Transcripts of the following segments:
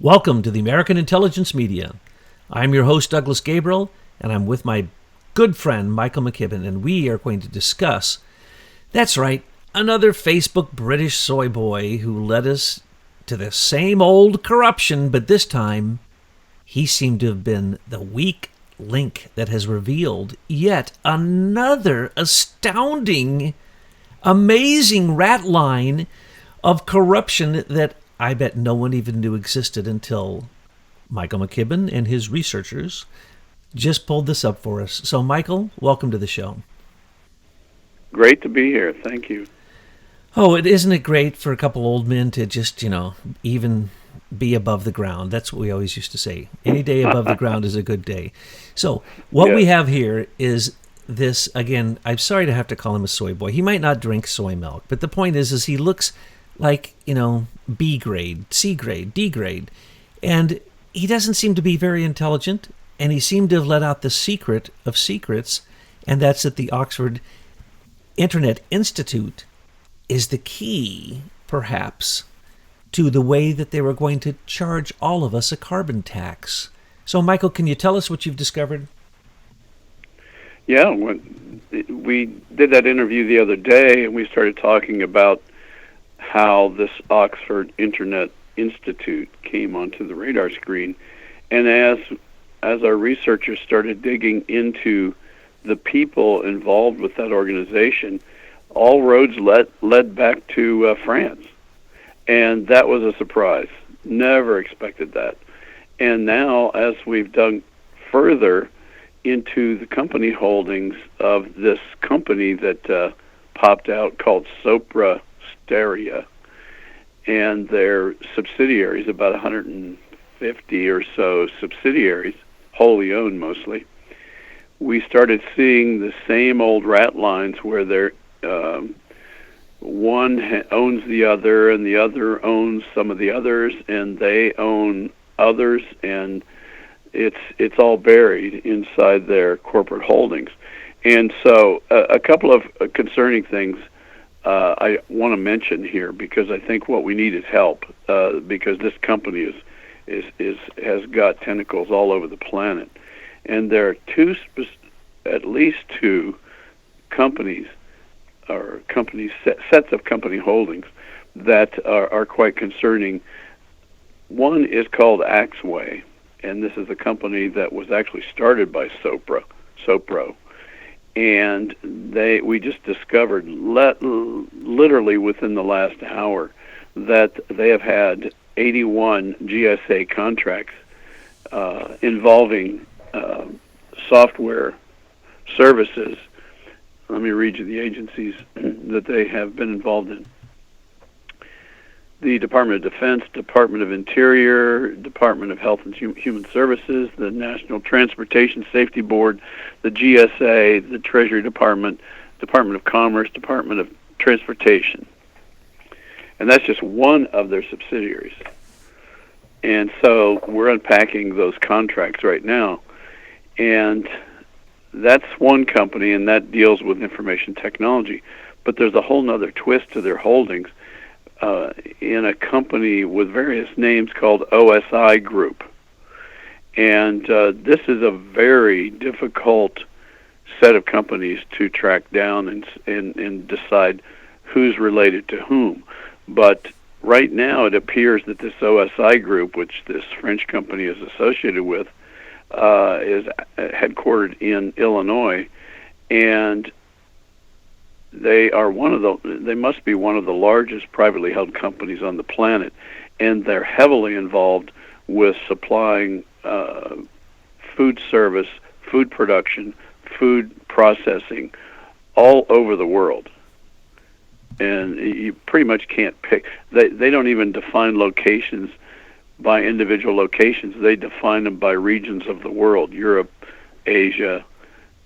Welcome to the American Intelligence Media. I'm your host, Douglas Gabriel, and I'm with my good friend, Michael McKibben, and we are going to discuss, that's right, another Facebook British soy boy who led us to the same old corruption, but this time he seemed to have been the weak link that has revealed yet another astounding, amazing rat line of corruption that I bet no one even knew existed until Michael McKibben and his researchers just pulled this up for us. So, Michael, welcome to the show. Great to be here. Thank you. Oh, isn't it great for a couple old men to just, even be above the ground? That's what we always used to say. Any day above the ground is a good day. So, what we have here is this, again, I'm sorry to have to call him a soy boy. He might not drink soy milk, but the point is he looks like, B grade, C grade, D grade. And he doesn't seem to be very intelligent, and he seemed to have let out the secret of secrets, and that's that the Oxford Internet Institute is the key, perhaps, to the way that they were going to charge all of us a carbon tax. So, Michael, can you tell us what you've discovered? Yeah, we did that interview the other day, and we started talking about how this Oxford Internet Institute came onto the radar screen. And as our researchers started digging into the people involved with that organization, all roads led back to France. And that was a surprise. Never expected that. And now, as we've dug further into the company holdings of this company that popped out called Sopra Steria, and their subsidiaries, about 150 or so subsidiaries, wholly owned mostly, we started seeing the same old rat lines where they're one owns the other, and the other owns some of the others, and they own others, and it's all buried inside their corporate holdings. And so a couple of concerning things I want to mention here, because I think what we need is help, because this company has got tentacles all over the planet, and there are at least two companies or sets of company holdings that are quite concerning. One is called Axway, and this is a company that was actually started by Sopro. And we just discovered, literally within the last hour, that they have had 81 GSA contracts involving software services. Let me read you the agencies that they have been involved in. The Department of Defense, Department of Interior, Department of Health and Human Services, the National Transportation Safety Board, the GSA, the Treasury Department, Department of Commerce, Department of Transportation. And that's just one of their subsidiaries. And so we're unpacking those contracts right now. And that's one company, and that deals with information technology. But there's a whole other twist to their holdings in a company with various names called OSI Group. And this is a very difficult set of companies to track down and decide who's related to whom. But right now it appears that this OSI Group, which this French company is associated with, is headquartered in Illinois, and they must be one of the largest privately held companies on the planet, and they're heavily involved with supplying food service, food production, food processing all over the world. And you pretty much can't pick. They don't even define locations by individual locations. They define them by regions of the world: Europe, Asia,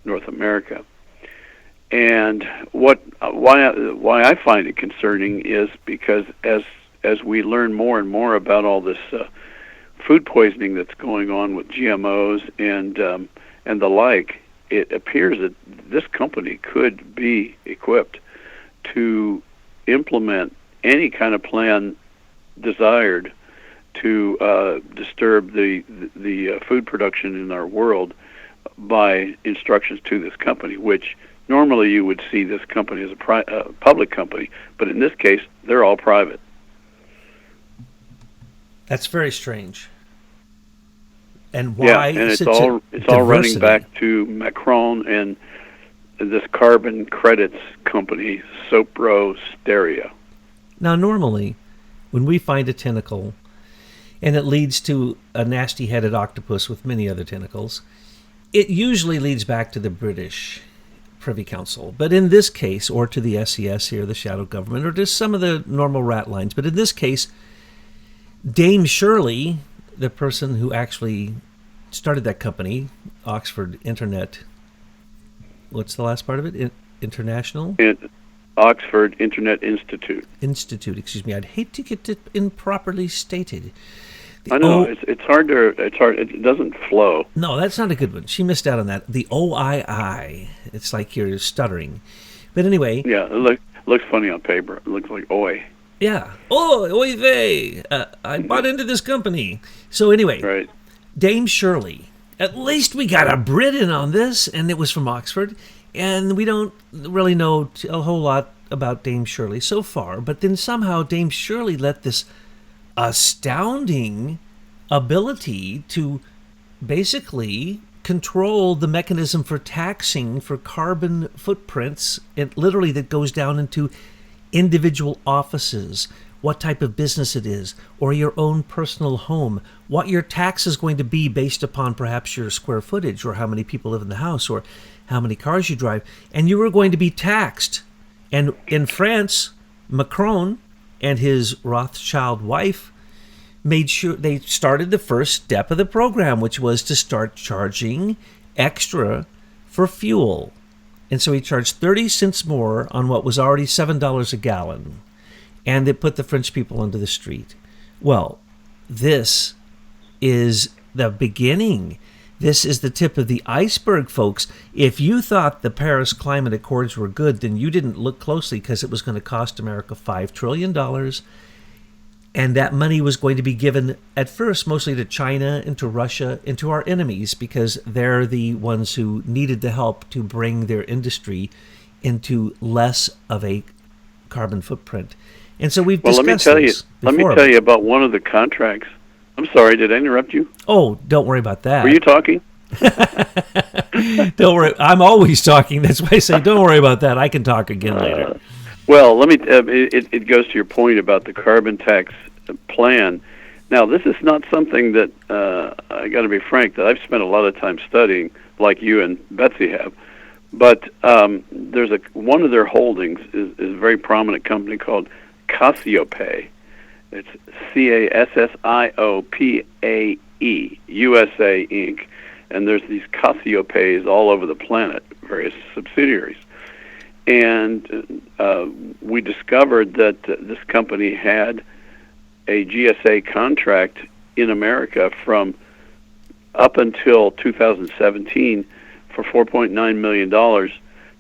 North America. And why I find it concerning is because as we learn more and more about all this food poisoning that's going on with GMOs and the like, it appears that this company could be equipped to implement any kind of plan desired to disturb the food production in our world by instructions to this company, which normally you would see this company as a public company, but in this case, they're all private. That's very strange. And why? Yeah, and it's all running back to Macron and this carbon credits company, Sopro Steria. Now, normally, when we find a tentacle, and it leads to a nasty-headed octopus with many other tentacles, it usually leads back to the British Privy Council. But in this case, or to the SES here, the shadow government, or to some of the normal rat lines. But in this case, Dame Shirley, the person who actually started that company, Oxford Internet, what's the last part of it? International? Oxford Internet Institute. Excuse me. I'd hate to get it improperly stated. I know, it's hard. It doesn't flow. No, that's not a good one. She missed out on that. The OII. It's like you're stuttering. But anyway. Yeah, it looks funny on paper. It looks like oi. Yeah. Oy vey. I bought into this company. So anyway. Right. Dame Shirley. At least we got a Brit in on this, and it was from Oxford. And we don't really know a whole lot about Dame Shirley so far. But then somehow Dame Shirley let this astounding ability to basically control the mechanism for taxing for carbon footprints, it literally that goes down into individual offices, what type of business it is, or your own personal home, what your tax is going to be based upon perhaps your square footage or how many people live in the house or how many cars you drive, and you are going to be taxed. And in France, Macron and his Rothschild wife made sure they started the first step of the program, which was to start charging extra for fuel. And so he charged 30 cents more on what was already $7 a gallon. And it put the French people onto the street. Well, this is the beginning. This is the tip of the iceberg, folks. If you thought the Paris Climate Accords were good, then you didn't look closely, because it was going to cost America $5 trillion. And that money was going to be given at first mostly to China and to Russia and to our enemies, because they're the ones who needed the help to bring their industry into less of a carbon footprint. And so we've discussed this before. Let me tell you about one of the contracts. I'm sorry, did I interrupt you? Oh, don't worry about that. Were you talking? Don't worry. I'm always talking. That's why I say don't worry about that. I can talk again later. Well, let me. It goes to your point about the carbon tax plan. Now, this is not something that I got to be frank, that I've spent a lot of time studying, like you and Betsy have. But there's one of their holdings is a very prominent company called Cassiopae. It's CASSIOPAE, USA Inc. And there's these Cassiopaes all over the planet, various subsidiaries. And we discovered that this company had a GSA contract in America from up until 2017 for $4.9 million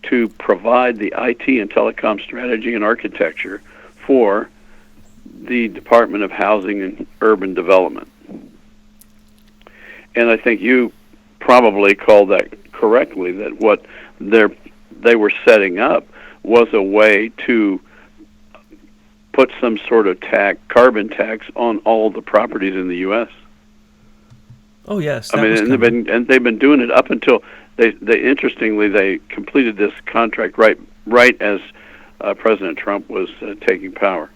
to provide the IT and telecom strategy and architecture for the Department of Housing and Urban Development. And I think you probably called that correctly, that what they were setting up was a way to put some sort of carbon tax on all the properties in the U.S. Oh yes, I mean, and they've been doing it up until they interestingly they completed this contract right as President Trump was taking power.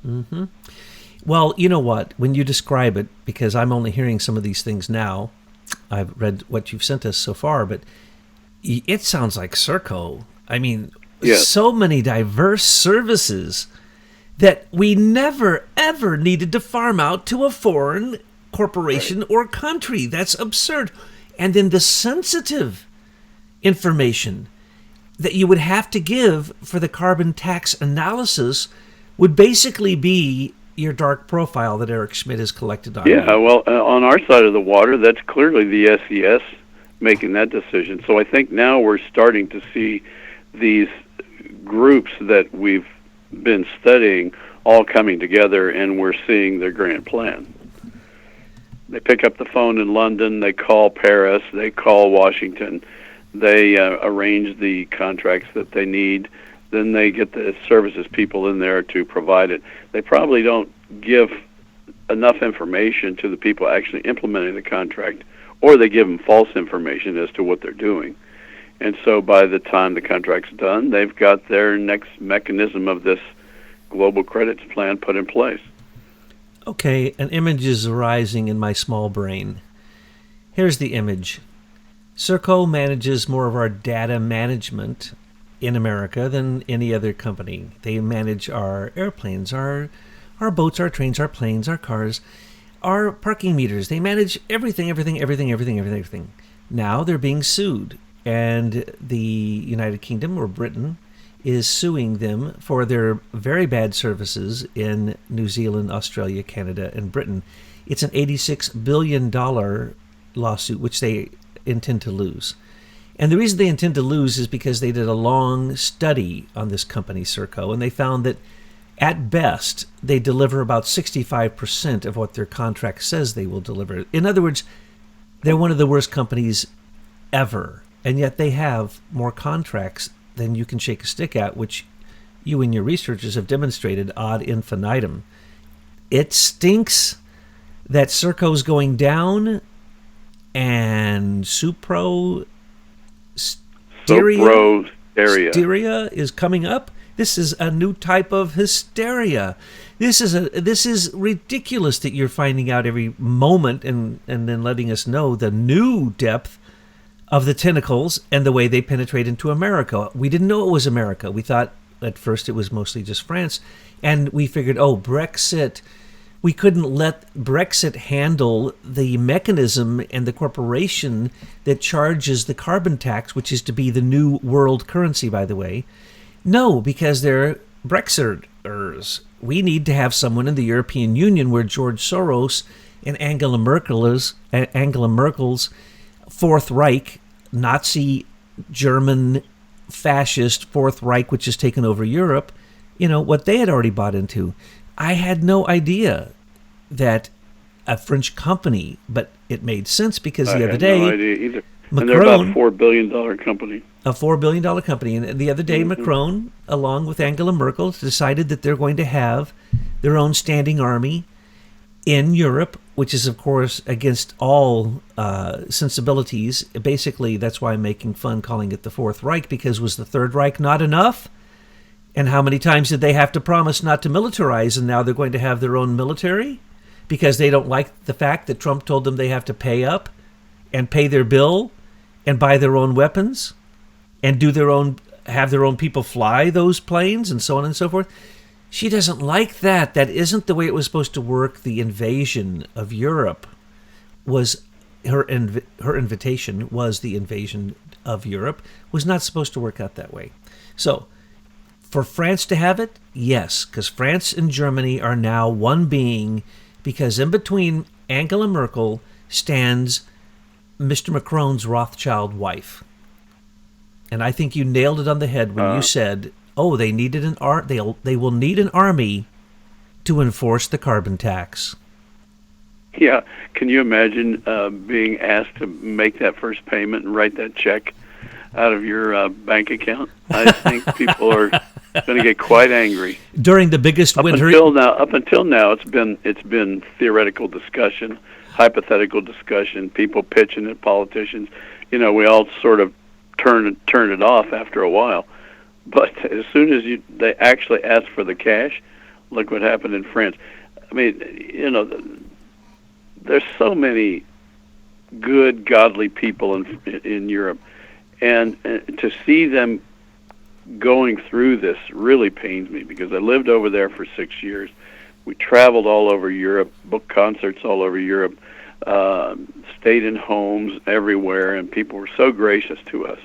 Mm-hmm. Well, you know what? When you describe it, because I'm only hearing some of these things now, I've read what you've sent us so far, but it sounds like Serco. I mean, yes. So many diverse services that we never, ever needed to farm out to a foreign corporation right. or country. That's absurd. And then the sensitive information that you would have to give for the carbon tax analysis would basically be your dark profile that Eric Schmidt has collected on. Yeah, well, on our side of the water, that's clearly the SES making that decision. So I think now we're starting to see these groups that we've been studying all coming together, and we're seeing their grand plan. They pick up the phone in London, they call Paris, they call Washington, they arrange the contracts that they need, then they get the services people in there to provide it. They probably don't give enough information to the people actually implementing the contract, or they give them false information as to what they're doing. And so by the time the contract's done, they've got their next mechanism of this global credits plan put in place. Okay, an image is arising in my small brain. Here's the image. Serco manages more of our data management in America than any other company. They manage our airplanes, our boats, our trains, our planes, our cars, our parking meters. They manage everything. Now they're being sued, and the United Kingdom, or Britain, is suing them for their very bad services in New Zealand, Australia, Canada, and Britain. It's an $86 billion lawsuit, which they intend to lose. And the reason they intend to lose is because they did a long study on this company, Serco, and they found that at best, they deliver about 65% of what their contract says they will deliver. In other words, they're one of the worst companies ever, and yet they have more contracts than you can shake a stick at, which you and your researchers have demonstrated ad infinitum. It stinks that Serco's going down and Suprosteria is coming up. This is a new type of hysteria. This is ridiculous that you're finding out every moment and then letting us know the new depth of the tentacles and the way they penetrate into America. We didn't know it was America. We thought at first it was mostly just France. And we figured, Brexit. We couldn't let Brexit handle the mechanism and the corporation that charges the carbon tax, which is to be the new world currency, by the way. No, because they're Brexiters. We need to have someone in the European Union where George Soros and Angela Merkel's Fourth Reich, Nazi, German, fascist Fourth Reich, which has taken over Europe, what they had already bought into. I had no idea that a French company, but it made sense because the other day, no idea either. Macron, and they're about a $4 billion company. A $4 billion company. And the other day, Macron, along with Angela Merkel, decided that they're going to have their own standing army in Europe, which is, of course, against all sensibilities. Basically, that's why I'm making fun calling it the Fourth Reich, because was the Third Reich not enough? And how many times did they have to promise not to militarize, and now they're going to have their own military? Because they don't like the fact that Trump told them they have to pay up and pay their bill and buy their own weapons and have their own people fly those planes and so on and so forth. She doesn't like that. That isn't the way it was supposed to work. The invasion of Europe was her invitation was the invasion of Europe, was not supposed to work out that way. So for France to have it, yes, because France and Germany are now one being, because in between Angela Merkel stands Mr. Macron's Rothschild wife. And I think you nailed it on the head when you said, they needed they will need an army to enforce the carbon tax. Yeah, can you imagine being asked to make that first payment and write that check out of your bank account? I think people are going to get quite angry. During the biggest winter. Up until now, it's been theoretical discussion, hypothetical discussion, people pitching at politicians. We all sort of turn it off after a while. But as soon as they actually ask for the cash, look what happened in France. I mean, there's so many good, godly people in Europe, and to see them going through this really pains me, because I lived over there for 6 years. We traveled all over Europe, booked concerts all over Europe, stayed in homes everywhere, and people were so gracious to us.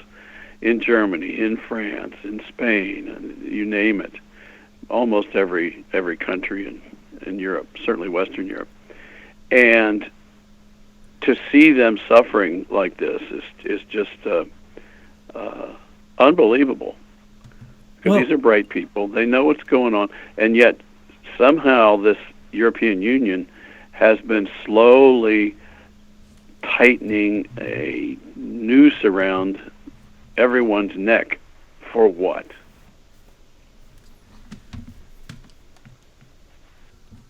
In Germany, in France, in Spain, and you name it, almost every country in Europe, certainly Western Europe. And to see them suffering like this is just unbelievable. Because these are bright people. They know what's going on. And yet somehow this European Union has been slowly tightening a noose around everyone's neck. For what?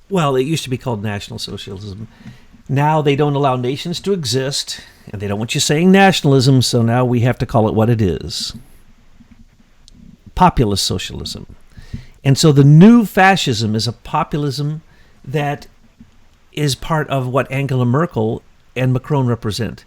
Well, it used to be called National Socialism. Now they don't allow nations to exist, and they don't want you saying nationalism, so now we have to call it what it is. Populist socialism. And so the new fascism is a populism that is part of what Angela Merkel and Macron represent.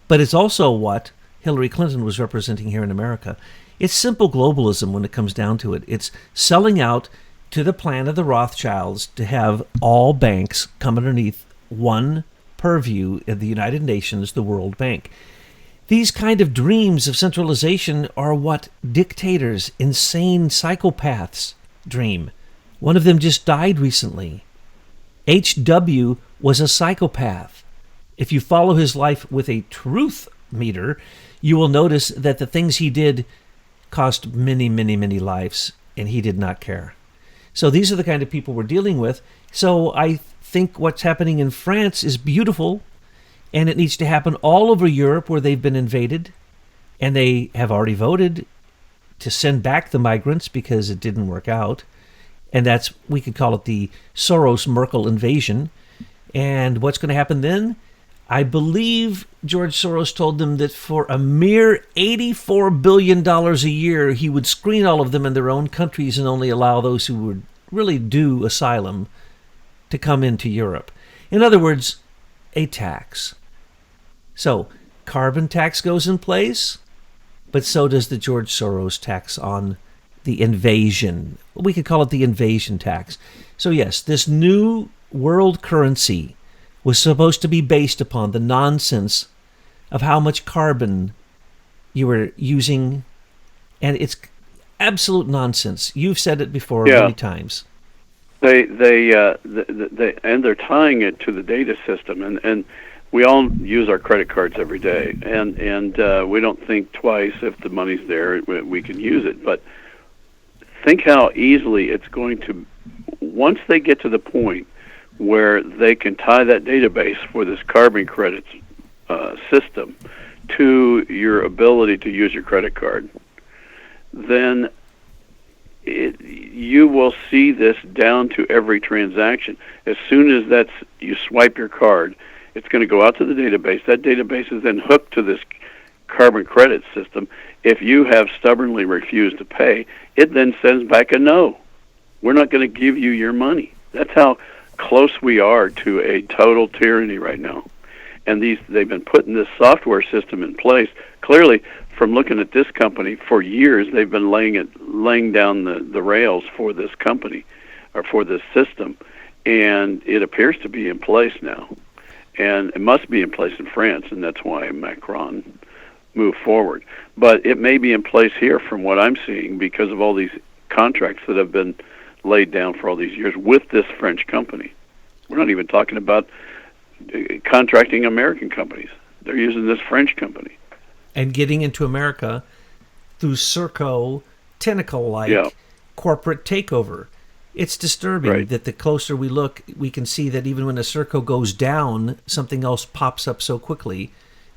But it's also what Hillary Clinton was representing here in America. It's simple globalism when it comes down to it. It's selling out to the plan of the Rothschilds to have all banks come underneath one purview in the United Nations, the World Bank. These kind of dreams of centralization are what dictators, insane psychopaths dream. One of them just died recently. H.W. was a psychopath. If you follow his life with a truth meter, you will notice that the things he did cost many, many, many lives, and he did not care. So these are the kind of people we're dealing with. So I think what's happening in France is beautiful, and it needs to happen all over Europe where they've been invaded, and they have already voted to send back the migrants because it didn't work out. And that's, we could call it the Soros-Merkel invasion. And what's going to happen then? I believe George Soros told them that for a mere $84 billion a year, he would screen all of them in their own countries and only allow those who would really due asylum to come into Europe. In other words, a tax. So, carbon tax goes in place, but so does the George Soros tax on the invasion. We could call it the invasion tax. So yes, this new world currency was supposed to be based upon the nonsense of how much carbon you were using, and it's absolute nonsense. You've said it before many times. And they're tying it to the data system, and we all use our credit cards every day, and we don't think twice if the money's there, we can use it. But think how easily it's going to, once they get to the point where they can tie that database for this carbon credits system to your ability to use your credit card, then you will see this down to every transaction. As soon as you swipe your card, it's going to go out to the database. That database is then hooked to this carbon credit system. If you have stubbornly refused to pay, it then sends back a no. We're not going to give you your money. That's how close we are to a total tyranny right now. And they've been putting this software system in place. Clearly, from looking at this company, for years they've been laying down the rails for this company, or for this system, and it appears to be in place now. And it must be in place in France, and that's why Macron moved forward. But it may be in place here from what I'm seeing because of all these contracts that have been laid down for all these years with this French company. We're not even talking about contracting American companies. They're using this French company. And getting into America through Serco, tentacle-like corporate takeover. It's disturbing that the closer we look, we can see that even when a Serco goes down, something else pops up so quickly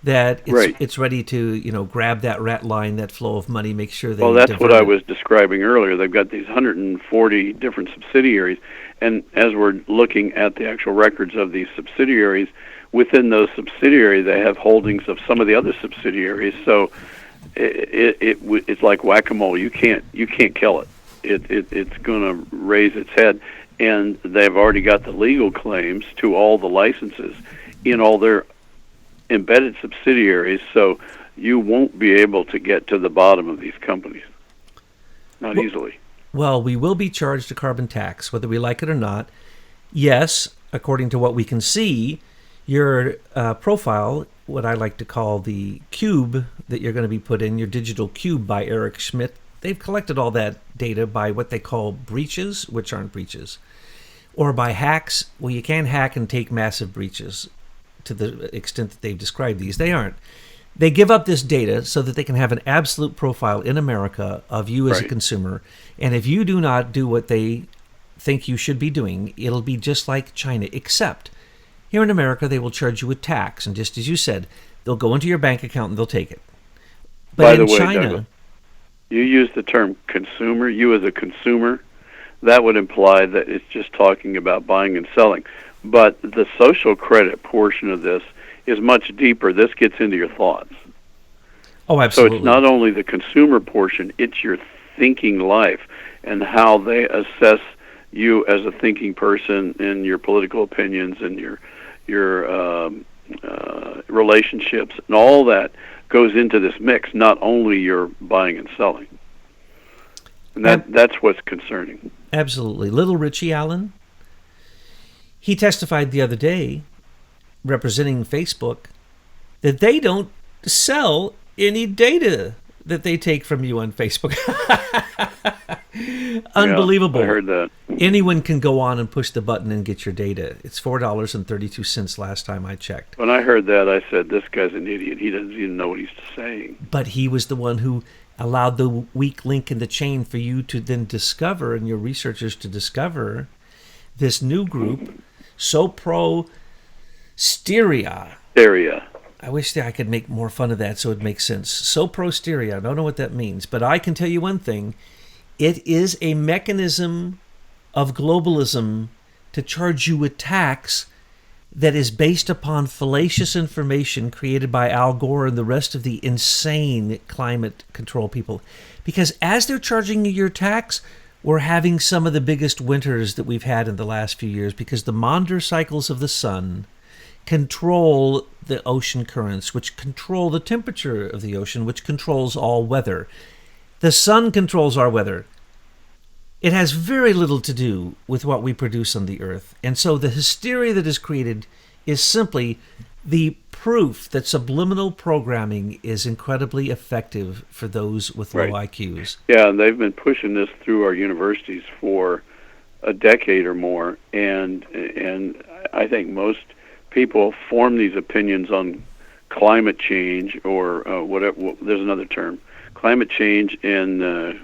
that it's ready to, grab that rat line, that flow of money, make sure they that's what I was describing earlier. They've got these 140 different subsidiaries, and as we're looking at the actual records of these subsidiaries, within those subsidiaries, they have holdings of some of the other subsidiaries. So it's like whack-a-mole. You can't kill it. It's going to raise its head, and they've already got the legal claims to all the licenses in all their embedded subsidiaries, so you won't be able to get to the bottom of these companies. Not easily. Well, we will be charged a carbon tax, whether we like it or not. Yes, according to what we can see, your profile, what I like to call the cube that you're going to be put in, your digital cube by Eric Schmidt, they've collected all that data by what they call breaches, which aren't breaches, or by hacks. Well, you can hack and take massive breaches to the extent that they've described these. They aren't. They give up this data so that they can have an absolute profile in America of you as a consumer. And if you do not do what they think you should be doing, it'll be just like China, except here in America, they will charge you a tax. And just as you said, they'll go into your bank account and they'll take it. But By in the way, China, Douglas, you use the term consumer. You as a consumer, that would imply that it's just talking about buying and selling. But the social credit portion of this is much deeper. This gets into your thoughts. oh, absolutely. So it's not only the consumer portion, it's your thinking life and how they assess you as a thinking person and your political opinions and your relationships and all that goes into this mix, not only your buying and selling. And that's what's concerning. Absolutely. Little Richie Allen, he testified the other day, representing Facebook, that they don't sell any data that they take from you on Facebook. Unbelievable. Yeah, I heard that. Anyone can go on and push the button and get your data. It's $4.32 last time I checked. When I heard that, I said, this guy's an idiot. He doesn't even know what he's saying. But he was the one who allowed the weak link in the chain for you to then discover, and your researchers to discover, this new group, Sopro Steria. I wish that I could make more fun of that so it makes sense. Soprosteria, I don't know what that means, but I can tell you one thing. It is a mechanism of globalism to charge you a tax that is based upon fallacious information created by Al Gore and the rest of the insane climate control people. Because as they're charging you your tax, we're having some of the biggest winters that we've had in the last few years because the Maunder cycles of the sun control the ocean currents, which control the temperature of the ocean, which controls all weather. The sun controls our weather. It has very little to do with what we produce on the earth. And so the hysteria that is created is simply the proof that subliminal programming is incredibly effective for those with low IQs. Yeah, and they've been pushing this through our universities for a decade or more, and I think most people form these opinions on climate change or whatever. There's another term, climate change, and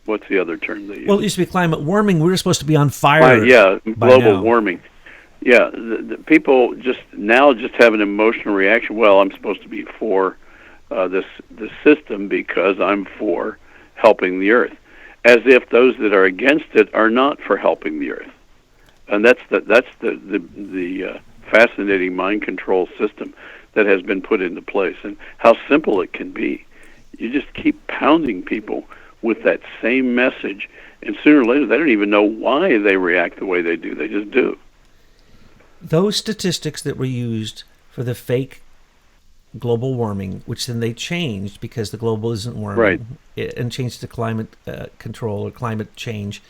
what's the other term they use? Well, it used to be climate warming. We were supposed to be on fire. Yeah, global warming. Yeah, the people just have an emotional reaction. Well, I'm supposed to be for this system because I'm for helping the earth, as if those that are against it are not for helping the earth. And that's the fascinating mind control system that has been put into place, and how simple it can be. You just keep pounding people with that same message, and sooner or later they don't even know why they react the way they do. They just do. Those statistics that were used for the fake global warming, which then they changed because the global isn't warming, and changed to climate control or climate change.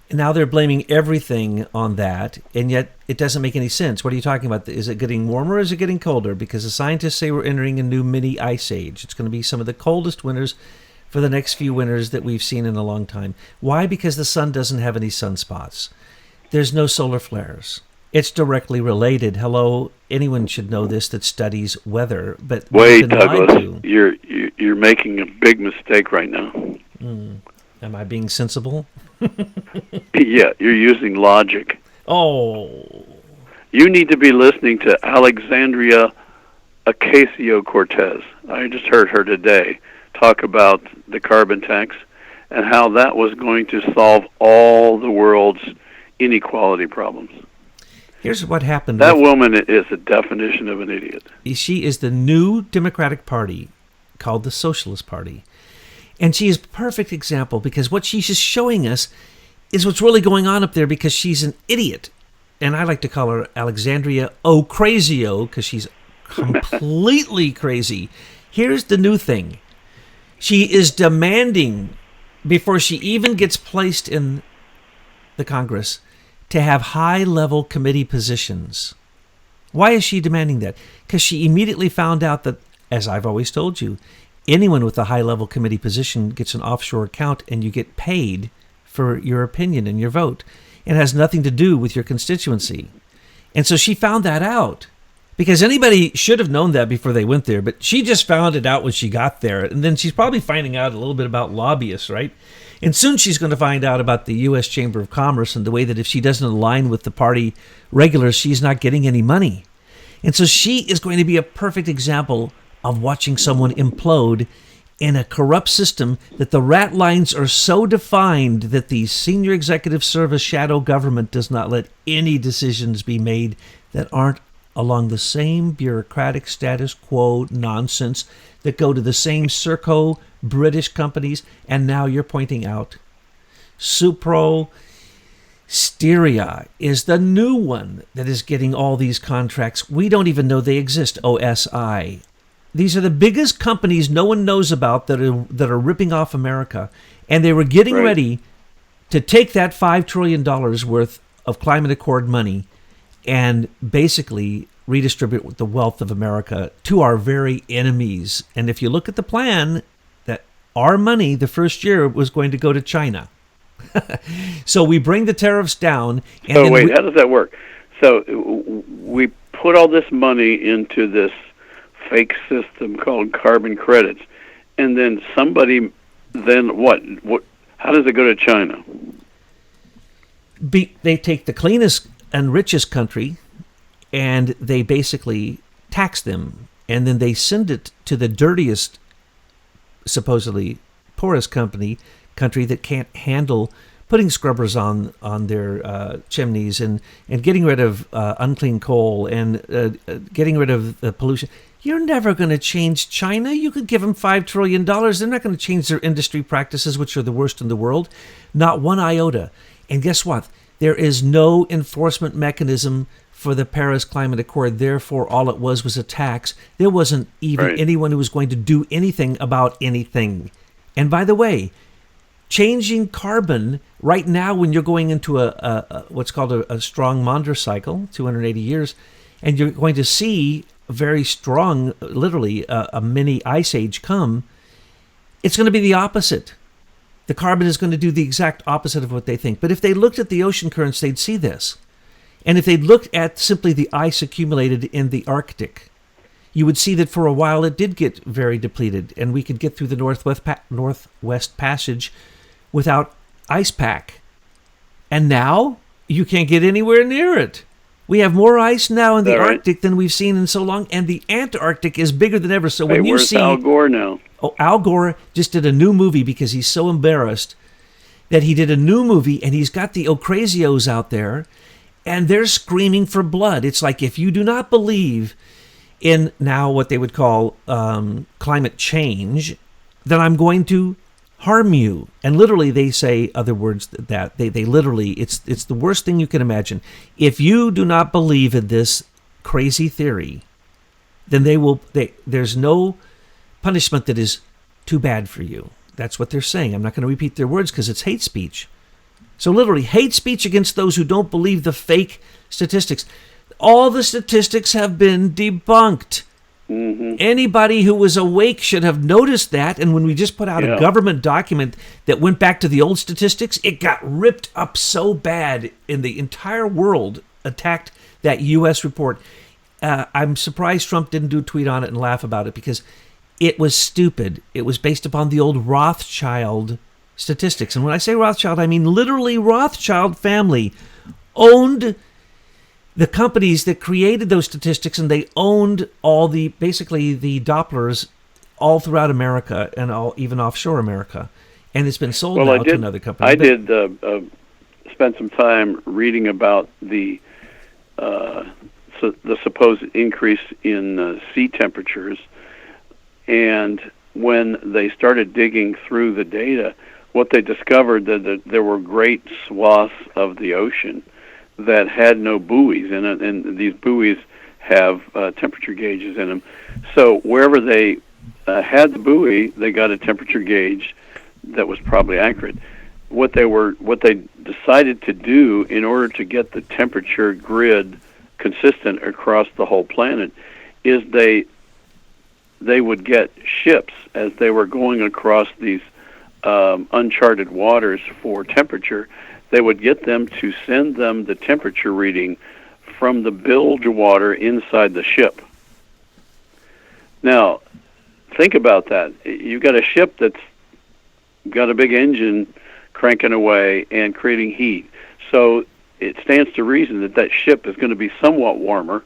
And now they're blaming everything on that, and yet it doesn't make any sense. What are you talking about? Is it getting warmer or is it getting colder? Because the scientists say we're entering a new mini ice age. It's going to be some of the coldest winters for the next few winters that we've seen in a long time. Why? Because the sun doesn't have any sunspots. There's no solar flares. It's directly related. Hello, anyone should know this that studies weather. But wait, Douglas, you're making a big mistake right now. Am I being sensible? Yeah, you're using logic. Oh. You need to be listening to Alexandria Ocasio-Cortez. I just heard her today talk about the carbon tax and how that was going to solve all the world's inequality problems. Here's what happened. That woman is a definition of an idiot. She is the new Democratic Party called the Socialist Party. And she is a perfect example because what she's just showing us is what's really going on up there because she's an idiot. And I like to call her Alexandria Ocasio because she's completely crazy. Here's the new thing. She is demanding, before she even gets placed in the Congress, to have high-level committee positions. Why is she demanding that? Because she immediately found out that, as I've always told you, anyone with a high-level committee position gets an offshore account and you get paid for your opinion and your vote. It has nothing to do with your constituency. And so she found that out. Because anybody should have known that before they went there, but she just found it out when she got there. And then she's probably finding out a little bit about lobbyists, right? And soon she's going to find out about the U.S. Chamber of Commerce and the way that if she doesn't align with the party regulars, she's not getting any money. And so she is going to be a perfect example of watching someone implode in a corrupt system that the rat lines are so defined that the senior executive service shadow government does not let any decisions be made that aren't along the same bureaucratic status quo nonsense that go to the same Serco British companies. And now you're pointing out Supro Styria is the new one that is getting all these contracts. We don't even know they exist, OSI. These are the biggest companies no one knows about that are ripping off America. And they were getting ready to take that $5 trillion worth of climate accord money and basically redistribute the wealth of America to our very enemies. And if you look at the plan, that our money the first year was going to go to China. So we bring the tariffs down. And so wait, how does that work? So we put all this money into this fake system called carbon credits, and then somebody, then what? How does it go to China? They take the cleanest and richest country, and they basically tax them, and then they send it to the dirtiest, supposedly poorest country that can't handle putting scrubbers on their chimneys and getting rid of unclean coal and getting rid of the pollution. You're never going to change China. You could give them $5 trillion. They're not going to change their industry practices, which are the worst in the world. Not one iota. And guess what? There is no enforcement mechanism for the Paris Climate Accord. Therefore, all it was a tax. There wasn't even anyone who was going to do anything about anything. And by the way, changing carbon right now when you're going into a what's called a strong Maunder cycle, 280 years, and you're going to see a very strong, literally a mini ice age come, it's going to be the opposite. The carbon is going to do the exact opposite of what they think. But if they looked at the ocean currents, they'd see this. And if they looked at simply the ice accumulated in the Arctic, you would see that for a while it did get very depleted, and we could get through the Northwest Passage without ice pack. And now you can't get anywhere near it. We have more ice now in the Arctic than we've seen in so long, and the Antarctic is bigger than ever. So when you where's see Al Gore now? Oh, Al Gore just did a new movie because he's so embarrassed that he did a new movie, and he's got the Ocrazios out there, and they're screaming for blood. It's like, if you do not believe in now what they would call climate change, then I'm going to harm you. And literally they say other words that they literally, it's the worst thing you can imagine. If you do not believe in this crazy theory, then there's no punishment that is too bad for you. That's what they're saying. I'm not going to repeat their words because it's hate speech. So literally, hate speech against those who don't believe the fake statistics. All the statistics have been debunked. Mm-hmm. Anybody who was awake should have noticed that. And when we just put out a government document that went back to the old statistics, it got ripped up so bad, and the entire world attacked that U.S. report. I'm surprised Trump didn't do a tweet on it and laugh about it, because it was stupid. It was based upon the old Rothschild statistics. And when I say Rothschild, I mean literally Rothschild family owned the companies that created those statistics, and they owned all basically the Dopplers all throughout America and even offshore America. And it's been sold now to another company. I did spend some time reading about the supposed increase in sea temperatures. And when they started digging through the data, what they discovered that there were great swaths of the ocean that had no buoys in it, and these buoys have temperature gauges in them. So wherever they had the buoy, they got a temperature gauge that was probably accurate. What they decided to do in order to get the temperature grid consistent across the whole planet is they would get ships as they were going across these uncharted waters for temperature. They would get them to send them the temperature reading from the bilge water inside the ship. Now, think about that. You've got a ship that's got a big engine cranking away and creating heat. So it stands to reason that that ship is going to be somewhat warmer,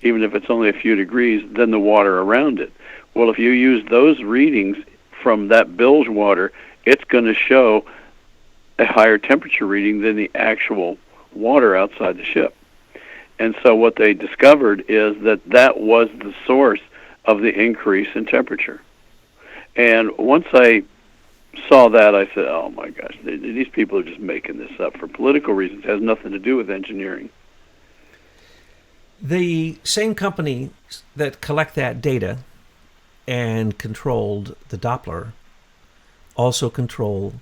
even if it's only a few degrees, than the water around it. Well, if you use those readings from that bilge water, it's going to show a higher temperature reading than the actual water outside the ship. And so what they discovered is that that was the source of the increase in temperature. And once I saw that, I said, oh my gosh, these people are just making this up for political reasons. It has nothing to do with engineering. The same company that collect that data and controlled the Doppler also control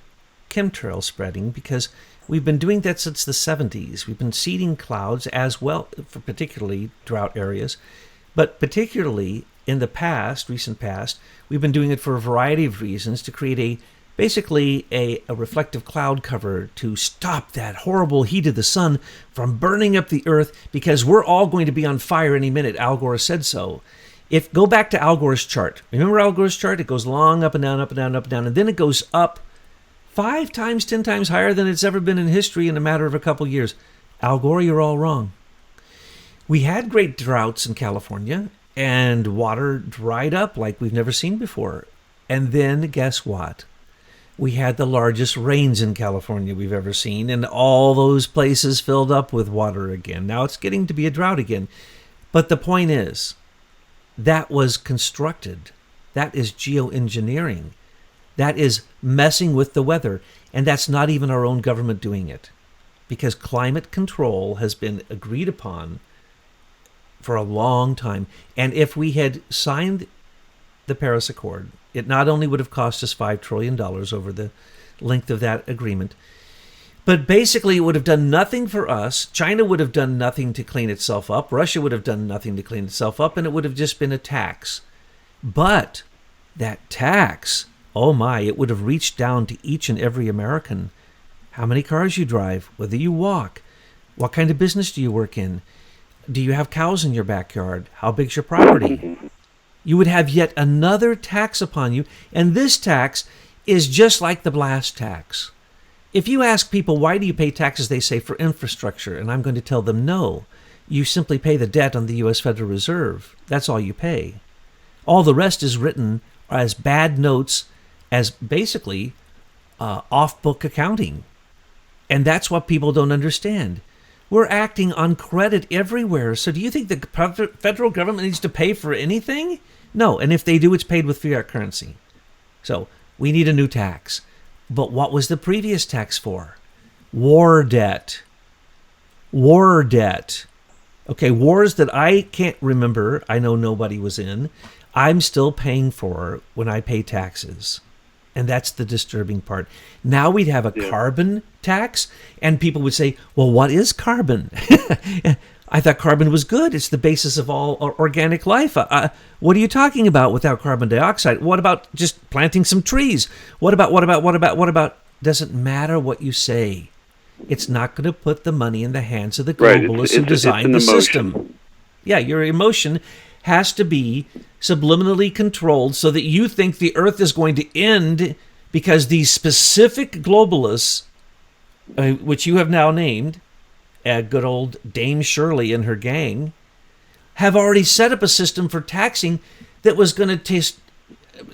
chemtrail spreading, because we've been doing that since the 70s. We've been seeding clouds as well, for particularly drought areas, but particularly in the past, recent past, we've been doing it for a variety of reasons to create basically a reflective cloud cover to stop that horrible heat of the sun from burning up the earth, because we're all going to be on fire any minute. Al Gore said so. If go back to Al Gore's chart. Remember Al Gore's chart? It goes long up and down, up and down, up and down, and then it goes up 5 times, 10 times higher than it's ever been in history in a matter of a couple years. Al Gore, you're all wrong. We had great droughts in California, and water dried up like we've never seen before. And then guess what? We had the largest rains in California we've ever seen, and all those places filled up with water again. Now it's getting to be a drought again. But the point is, that was constructed. That is geoengineering. That is messing with the weather. And that's not even our own government doing it. Because climate control has been agreed upon for a long time. And if we had signed the Paris Accord, it not only would have cost us $5 trillion over the length of that agreement, but basically it would have done nothing for us. China would have done nothing to clean itself up. Russia would have done nothing to clean itself up, and it would have just been a tax. But that tax, oh my, it would have reached down to each and every American. How many cars you drive, whether you walk, what kind of business do you work in, do you have cows in your backyard, how big's your property? You would have yet another tax upon you, and this tax is just like the blast tax. If you ask people, why do you pay taxes, they say for infrastructure, and I'm going to tell them no. You simply pay the debt on the U.S. Federal Reserve. That's all you pay. All the rest is written as bad notes, as basically off-book accounting. And that's what people don't understand. We're acting on credit everywhere. So do you think the federal government needs to pay for anything? No, and if they do, it's paid with fiat currency. So we need a new tax. But what was the previous tax for? War debt. War debt. Okay, wars that I can't remember, I know nobody was in, I'm still paying for when I pay taxes. And that's the disturbing part. Now we'd have a carbon tax, and people would say, well, what is carbon? I thought carbon was good. It's the basis of all organic life. What are you talking about without carbon dioxide? What about just planting some trees? What about? Doesn't matter what you say. It's not going to put the money in the hands of the globalists who designed the system. Yeah, your emotion has to be subliminally controlled so that you think the earth is going to end because these specific globalists, which you have now named, good old Dame Shirley and her gang, have already set up a system for taxing that was going to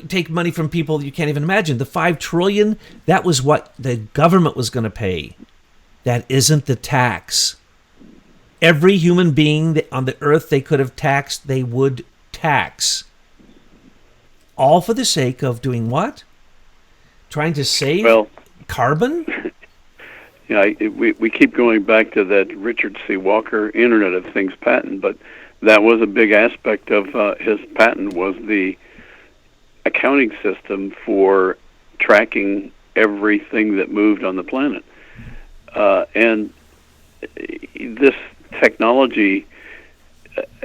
take money from people you can't even imagine. The $5 trillion, that was what the government was going to pay. That isn't the tax. Every human being on the earth they could have taxed, they would tax. All for the sake of doing what? Trying to save carbon? Yeah, we keep going back to that Richard C. Walker Internet of Things patent, but that was a big aspect of his patent, was the accounting system for tracking everything that moved on the planet. And this technology,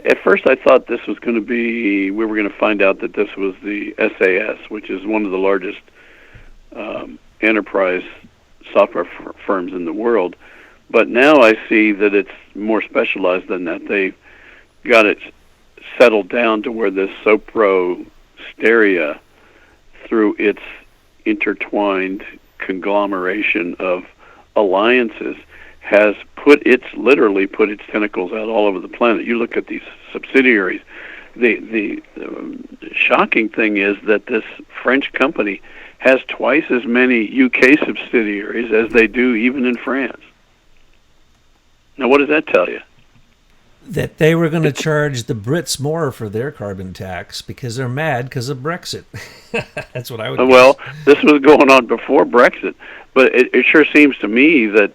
at first I thought this was going to be, we were going to find out that this was the SES, which is one of the largest enterprise software firms in the world. But now I see that it's more specialized than that. They've got it settled down to where this Sopro Steria, through its intertwined conglomeration of alliances has literally put its tentacles out all over the planet. You look at these subsidiaries. The shocking thing is that this French company has twice as many UK subsidiaries as they do even in France. Now, what does that tell you? That they were going to charge the Brits more for their carbon tax because they're mad because of Brexit. That's what I would guess. Well, this was going on before Brexit, but it sure seems to me that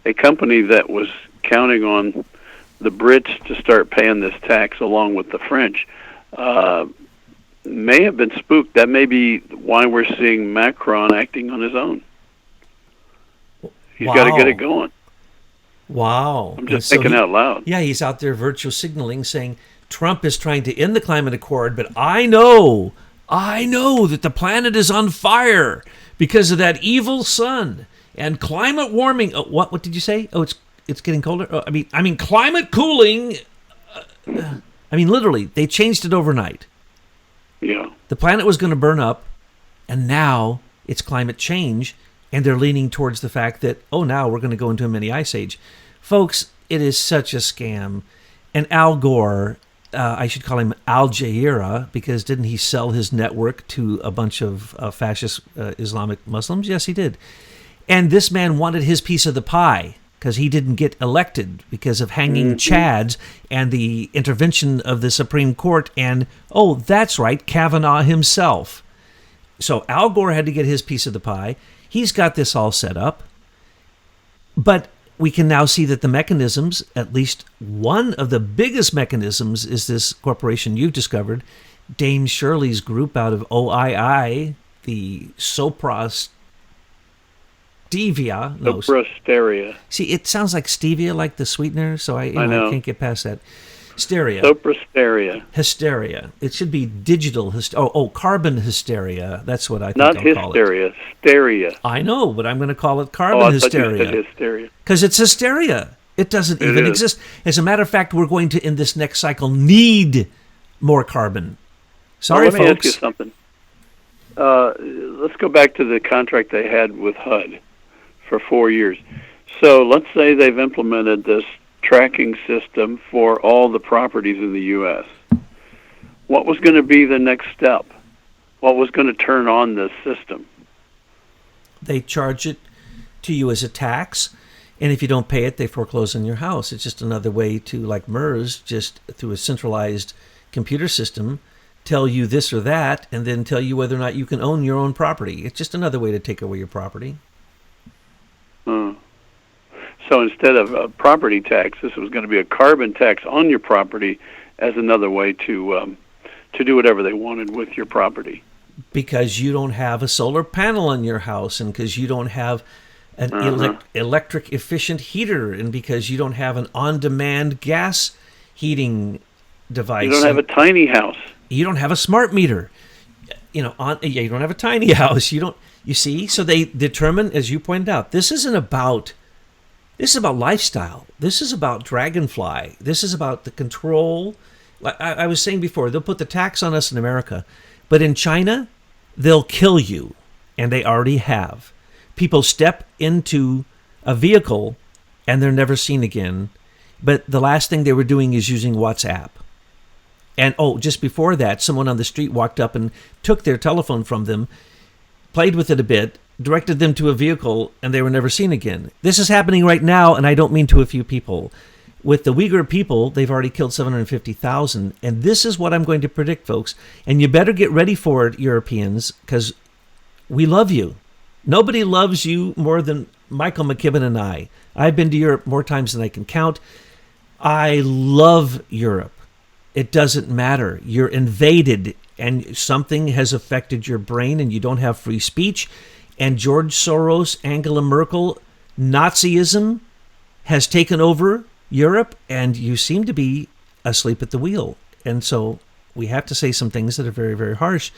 a company that was counting on the Brits to start paying this tax along with the French may have been spooked. That may be why we're seeing Macron acting on his own. He's got to get it going. Wow. I'm just thinking out loud. Yeah, he's out there virtue signaling saying Trump is trying to end the climate accord, but I know that the planet is on fire because of that evil sun and climate warming. Oh, what did you say? Oh, it's getting colder. Oh, I mean climate cooling. Literally, they changed it overnight. Yeah. The planet was going to burn up, and now it's climate change. And they're leaning towards the fact that, now we're going to go into a mini ice age. Folks, it is such a scam. And Al Gore, I should call him Al Jazeera, because didn't he sell his network to a bunch of fascist Islamic Muslims? Yes, he did. And this man wanted his piece of the pie because he didn't get elected because of hanging Chads and the intervention of the Supreme Court. And, that's right, Kavanaugh himself. So Al Gore had to get his piece of the pie. He's got this all set up, but we can now see that the mechanisms, at least one of the biggest mechanisms, is this corporation you've discovered, Dame Shirley's group out of OII, the Sopra Stevia. Sopra Steria. See, it sounds like stevia, like the sweetener, so I can't get past that. Steria. Sopra Steria. Hysteria. It should be digital hysteria. Carbon hysteria. That's what I think I'll call it. Not hysteria, steria. I know, but I'm going to call it carbon hysteria. I thought you said hysteria. Because it's hysteria. It doesn't even exist. As a matter of fact, we're going to, in this next cycle, need more carbon. Sorry, let me folks. ask you something. Let's go back to the contract they had with HUD for 4 years. So let's say they've implemented this tracking system for all the properties in the U.S. What was going to be the next step? What was going to turn on this system? They charge it to you as a tax, and if you don't pay it, they foreclose on your house. It's just another way to, like MERS, just through a centralized computer system, tell you this or that, and then tell you whether or not you can own your own property. It's just another way to take away your property. So instead of a property tax, this was going to be a carbon tax on your property as another way to do whatever they wanted with your property. Because you don't have a solar panel on your house, and because you don't have an electric efficient heater, and because you don't have an on-demand gas heating device. You don't have a tiny house. You don't have a smart meter. You don't have a tiny house. You see? So they determine, as you pointed out, this is about lifestyle. This is about Dragonfly. This is about the control. Like I was saying before, they'll put the tax on us in America, but in China, they'll kill you, and they already have. People step into a vehicle, and they're never seen again, but the last thing they were doing is using WhatsApp. And, just before that, someone on the street walked up and took their telephone from them, played with it a bit, directed them to a vehicle, and they were never seen again. This is happening right now, and I don't mean to a few people. With the Uyghur people, they've already killed 750,000, and this is what I'm going to predict, folks. And you better get ready for it, Europeans, because we love you. Nobody loves you more than Michael McKibben and I. I've been to Europe more times than I can count. I love Europe. It doesn't matter. You're invaded, and something has affected your brain, and you don't have free speech. And George Soros, Angela Merkel, Nazism has taken over Europe, and you seem to be asleep at the wheel. And so we have to say some things that are very, very harsh,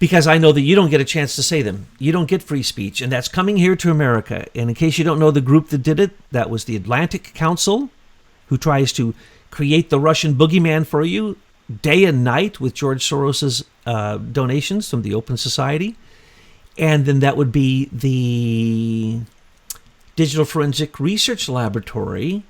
because I know that you don't get a chance to say them. You don't get free speech, and that's coming here to America. And in case you don't know the group that did it, that was the Atlantic Council, who tries to create the Russian boogeyman for you day and night with George Soros's donations from the Open Society. and then that would be the Digital Forensic Research Laboratory,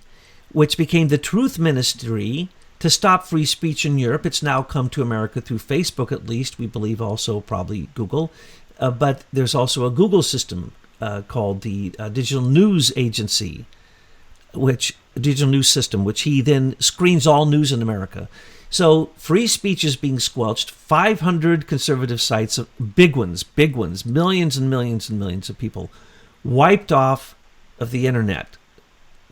which became the Truth Ministry to stop free speech in Europe. It's now come to America through Facebook, at least. We believe also probably Google. But there's also a Google system called the Digital News Agency, Digital News System, which he then screens all news in America. So free speech is being squelched. 500 conservative sites, big ones, millions and millions and millions of people wiped off of the internet.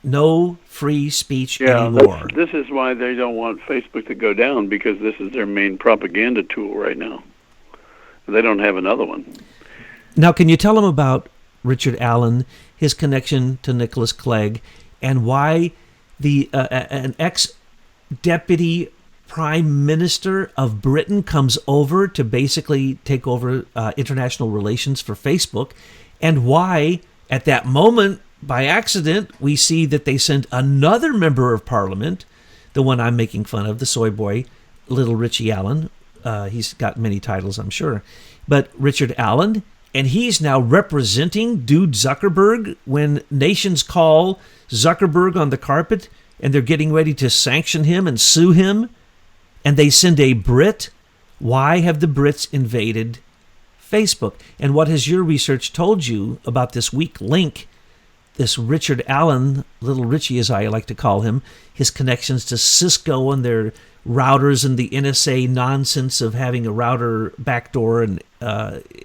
No free speech anymore. This is why they don't want Facebook to go down, because this is their main propaganda tool right now. They don't have another one. Now, can you tell them about Richard Allen, his connection to Nicholas Clegg, and why an ex-deputy prime minister of Britain comes over to basically take over international relations for Facebook, and why at that moment, by accident, we see that they send another member of parliament, the one I'm making fun of, the soy boy, little Richie Allen. He's got many titles, I'm sure. But Richard Allen, and he's now representing Dude Zuckerberg when nations call Zuckerberg on the carpet and they're getting ready to sanction him and sue him, and they send a Brit. Why have the Brits invaded Facebook? And what has your research told you about this weak link, this Richard Allen, little Richie as I like to call him, his connections to Cisco and their routers and the NSA nonsense of having a router backdoor and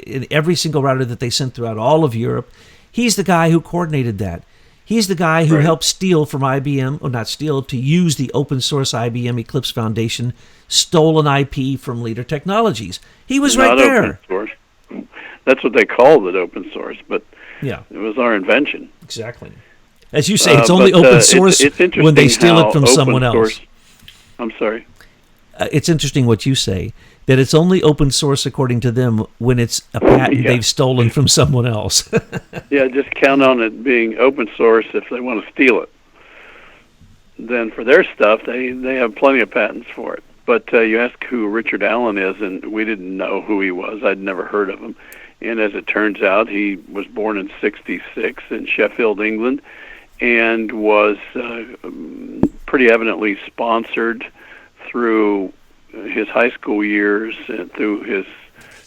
in every single router that they sent throughout all of Europe? He's the guy who coordinated that. He's the guy who helped steal from IBM, or not steal, to use the open source IBM Eclipse Foundation stolen IP from Leader Technologies. He was right there. Open source. That's what they called it, open source, but yeah, it was our invention. Exactly. As you say, it's only open source when they steal it from someone else. I'm sorry. It's interesting what you say, that it's only open source according to them when it's a patent they've stolen from someone else. Yeah, just count on it being open source if they want to steal it. Then for their stuff, they have plenty of patents for it. But you ask who Richard Allen is, and we didn't know who he was. I'd never heard of him. And as it turns out, he was born in '66 in Sheffield, England, and was pretty evidently sponsored through his high school years and through his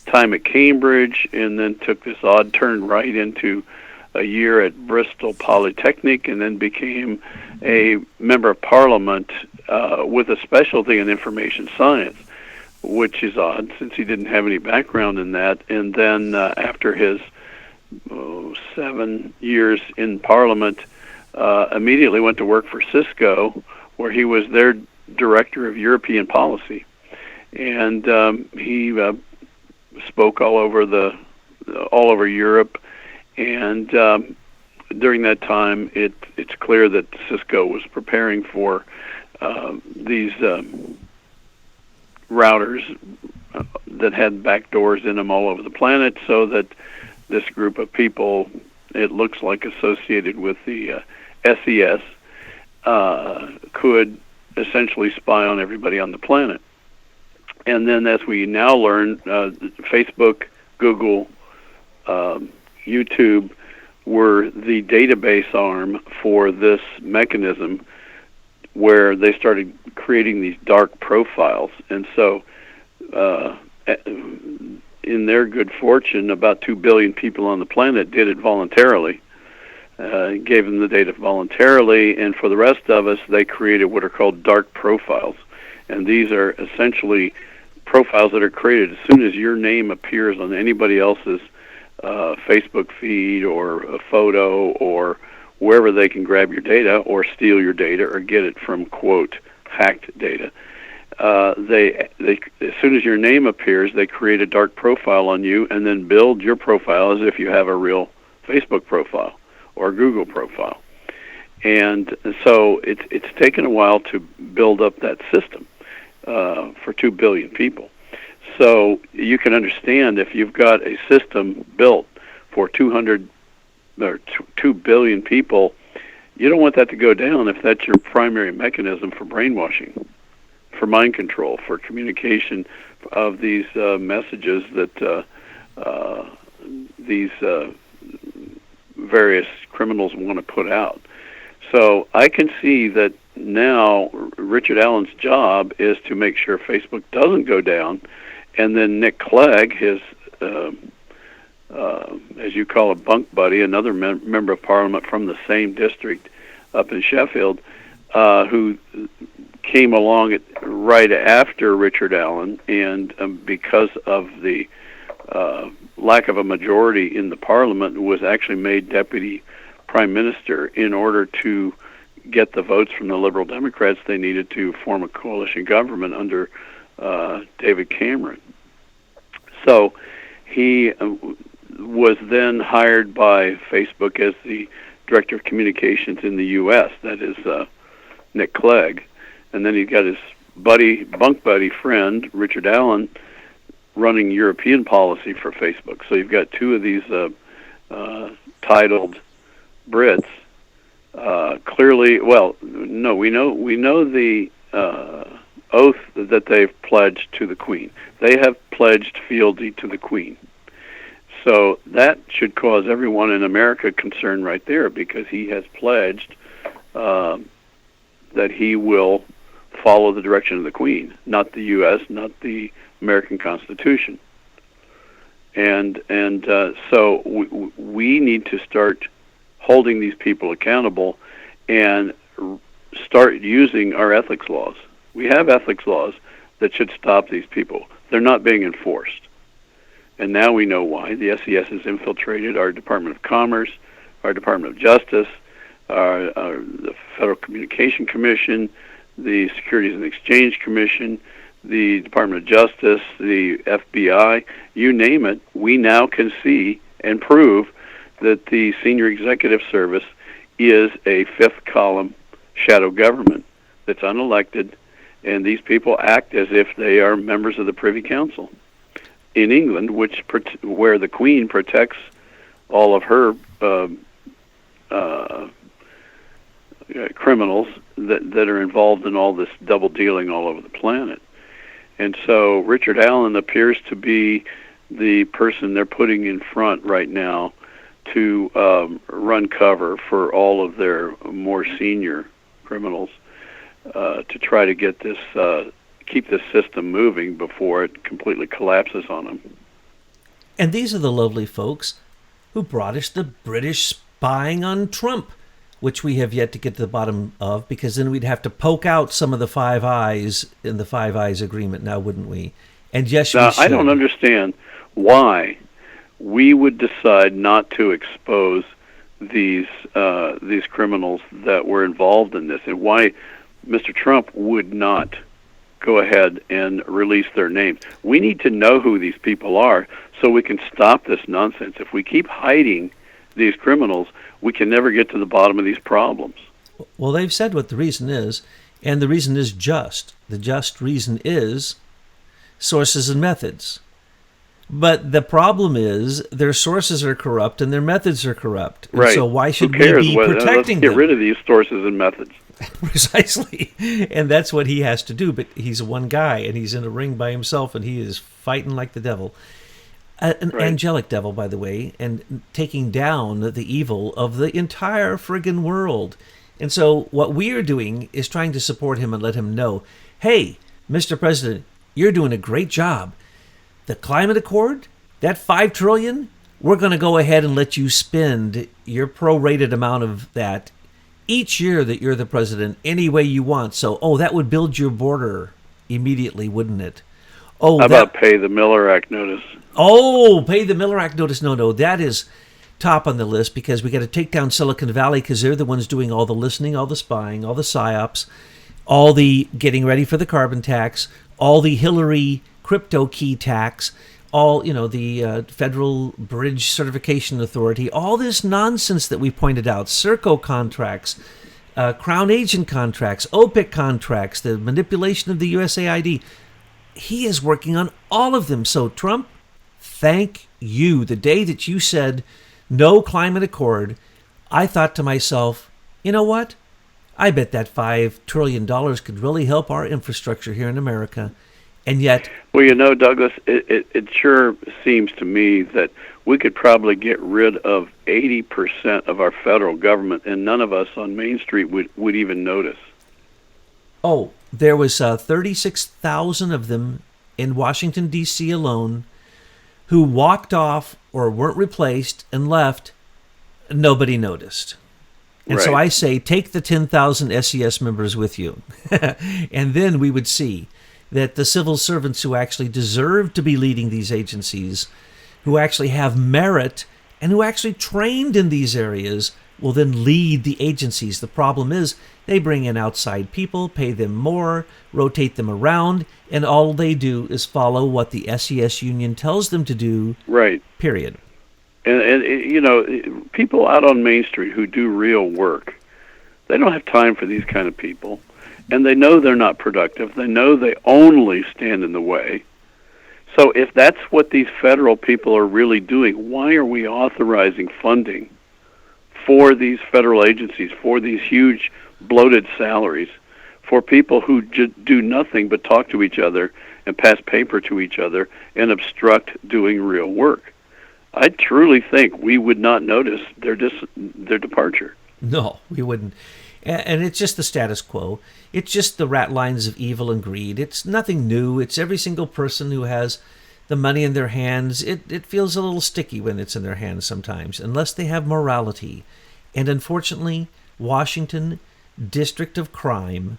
time at Cambridge, and then took this odd turn right into a year at Bristol Polytechnic, and then became a member of Parliament with a specialty in information science, which is odd since he didn't have any background in that. And then after his 7 years in Parliament, immediately went to work for Cisco, where he was their director of European policy. And he spoke all over Europe, and during that time, it's clear that Cisco was preparing for these routers that had backdoors in them all over the planet, so that this group of people, it looks like associated with the SES, could essentially spy on everybody on the planet. And then, as we now learn, Facebook, Google, YouTube were the database arm for this mechanism, where they started creating these dark profiles. And so, in their good fortune, about 2 billion people on the planet did it voluntarily, gave them the data voluntarily, and for the rest of us, they created what are called dark profiles. And these are essentially profiles that are created as soon as your name appears on anybody else's Facebook feed or a photo, or wherever they can grab your data or steal your data or get it from, quote, hacked data. They as soon as your name appears, they create a dark profile on you and then build your profile as if you have a real Facebook profile or Google profile. And so it's taken a while to build up that system for 2 billion people. So you can understand, if you've got a system built for 2 billion people, you don't want that to go down if that's your primary mechanism for brainwashing, for mind control, for communication of these messages that these various criminals want to put out. So I can see that now Richard Allen's job is to make sure Facebook doesn't go down, and then Nick Clegg, his as you call a bunk buddy, another member of Parliament from the same district up in Sheffield, who came along right after Richard Allen, and because of the lack of a majority in the Parliament, was actually made Deputy Prime Minister in order to get the votes from the Liberal Democrats they needed to form a coalition government under David Cameron. So he was then hired by Facebook as the Director of Communications in the U.S., that is Nick Clegg. And then he got his bunk buddy friend, Richard Allen, running European policy for Facebook. So you've got two of these titled Brits. Clearly, well, no, we know the oath that they've pledged to the Queen. They have pledged fealty to the Queen. So that should cause everyone in America concern right there, because he has pledged that he will follow the direction of the Queen, not the U.S., not the American Constitution. And so we need to start holding these people accountable and start using our ethics laws. We have ethics laws that should stop these people. They're not being enforced. And now we know why. The SES has infiltrated our Department of Commerce, our Department of Justice, the Federal Communication Commission, the Securities and Exchange Commission, the Department of Justice, the FBI, you name it. We now can see and prove that the Senior Executive Service is a fifth column shadow government that's unelected, and these people act as if they are members of the Privy Council in England, where the Queen protects all of her criminals that are involved in all this double dealing all over the planet. And so Richard Allen appears to be the person they're putting in front right now to run cover for all of their more senior criminals, to try to get this keep this system moving before it completely collapses on them. And these are the lovely folks who brought us the British spying on Trump, which we have yet to get to the bottom of, because then we'd have to poke out some of the Five Eyes in the Five Eyes agreement now, wouldn't we? And yes, now, we should. I don't understand why we would decide not to expose these criminals that were involved in this, and why Mr. Trump would not go ahead and release their names. We need to know who these people are so we can stop this nonsense. If we keep hiding these criminals, we can never get to the bottom of these problems. Well, they've said what the reason is, and the reason is just. The just reason is sources and methods. But the problem is their sources are corrupt and their methods are corrupt. And right. So why should Who cares? we be protecting Let's get them? rid of these sources and methods. Precisely. And that's what he has to do. But he's one guy, and he's in a ring by himself, and he is fighting like the devil. An right. Angelic devil, by the way, and taking down the evil of the entire friggin' world. And so what we are doing is trying to support him and let him know, hey, Mr. President, you're doing a great job. The climate accord, that $5 trillion, we're going to go ahead and let you spend your prorated amount of that each year that you're the president any way you want. So, that would build your border immediately, wouldn't it? How about pay the Miller Act notice? Pay the Miller Act notice. No, that is top on the list, because we got to take down Silicon Valley, because they're the ones doing all the listening, all the spying, all the psyops, all the getting ready for the carbon tax, all the Hillary crypto key tax, all, the Federal Bridge Certification Authority, all this nonsense that we pointed out, Serco contracts, Crown Agent contracts, OPIC contracts, the manipulation of the USAID. He is working on all of them. So, Trump, thank you. The day that you said no climate accord, I thought to myself, you know what? I bet that $5 trillion could really help our infrastructure here in America. And yet, Well, Douglas, it sure seems to me that we could probably get rid of 80% of our federal government, and none of us on Main Street would even notice. there was 36,000 of them in Washington, D.C. alone who walked off or weren't replaced and left. Nobody noticed. And so I say, take the 10,000 SES members with you. And then we would see that the civil servants who actually deserve to be leading these agencies, who actually have merit, and who actually trained in these areas will then lead the agencies. The problem is they bring in outside people, pay them more, rotate them around, and all they do is follow what the SES union tells them to do. Right. Period. And people out on Main Street who do real work, they don't have time for these kind of people. And they know they're not productive. They know they only stand in the way. So if that's what these federal people are really doing, why are we authorizing funding for these federal agencies, for these huge bloated salaries, for people who do nothing but talk to each other and pass paper to each other and obstruct doing real work? I truly think we would not notice their departure. No, we wouldn't. And it's just the status quo. It's just the rat lines of evil and greed. It's nothing new. It's every single person who has the money in their hands. It feels a little sticky when it's in their hands sometimes, unless they have morality. And unfortunately, Washington, District of Crime,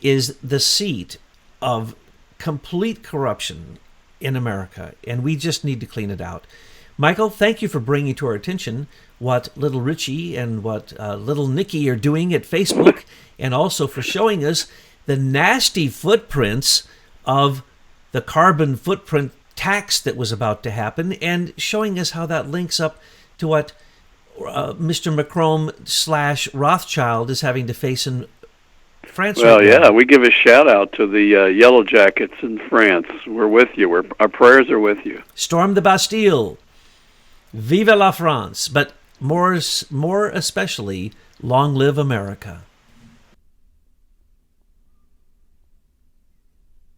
is the seat of complete corruption in America, and we just need to clean it out. Michael, thank you for bringing to our attention what little Richie and what little Nikki are doing at Facebook, and also for showing us the nasty footprints of the carbon footprint tax that was about to happen, and showing us how that links up to what Mr. Macron / Rothschild is having to face in France. Well, yeah, we give a shout out to the Yellow Jackets in France. We're with you. Our prayers are with you. Storm the Bastille. Vive la France, but more especially, long live America.